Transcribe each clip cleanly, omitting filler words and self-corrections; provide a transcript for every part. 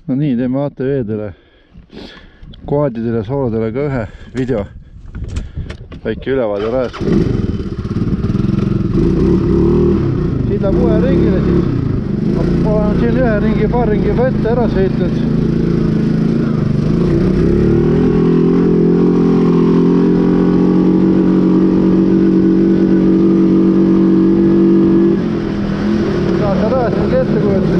No nii, teeme ATV-dele, koadidele, soolodele ka ühe video. Väike ülevaade rajast. Siit läheb uue ringile siis. Olen siin ühe ringi, paar ringi juba ette ära sõitnud. Saate rajast mingi ette kujutada.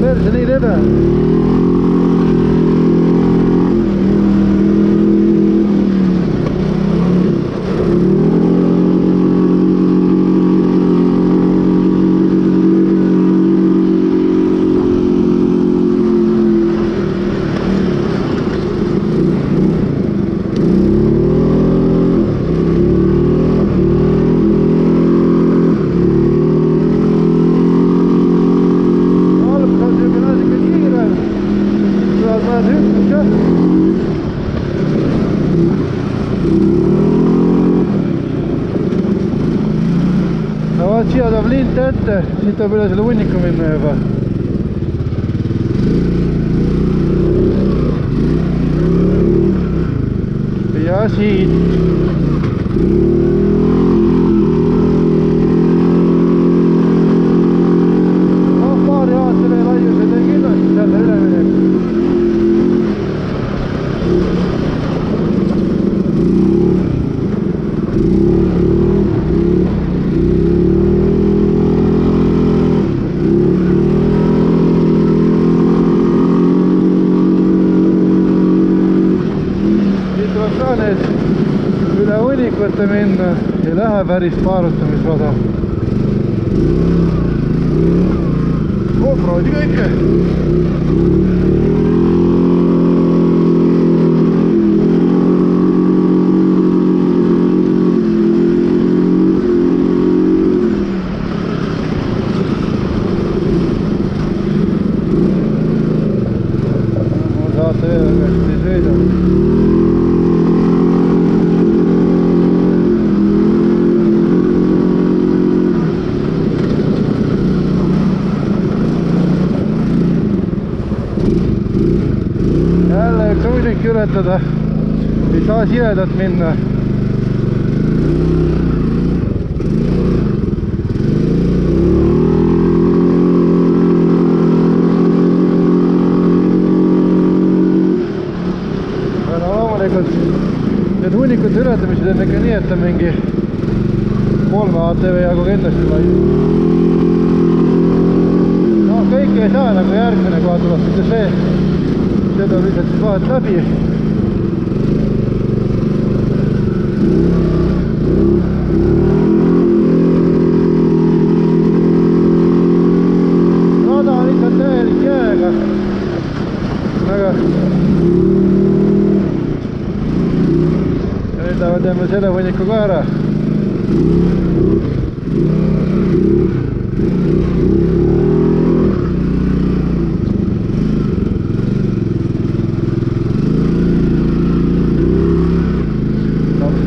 Perse nii lebe. No vaat siia tuleb lint ette, siit tuleb üle selle hunniku minna juba. Ja siit. Paari aastane laiuse teen kindlasti selle üleminek. Üle hunnikute minna ei lähe päris paarutamisrada. Off-roadi kõike. Saate öökästi ei sõida. Jälle üks hunnik ületada, ei saa siledat minna. Aga loomulikult need hunnikute ületamised on ikka nii, et on mingi 3 ATV jagu kindlasti lai. No kõike ei saa, nagu järgmine koha tuleb mitte see. Seda lihtsalt siis vahet läbi. Rada on lihtsalt täielik jääga. Aga nüüd teeme selle hunniku ka ära.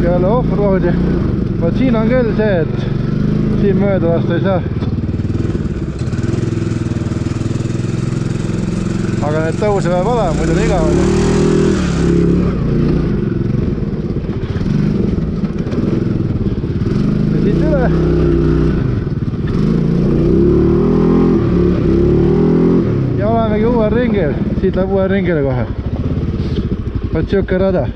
Jälle off-roadi. Vaat siin on küll see, et siin mööda lasta ei saa. Aga need tõuse peab olema, muidu on igavene. Ja siit üle. Ja olemegi uuel ringil. Siit läheb uuel ringile kohe. Vaat siuke rada.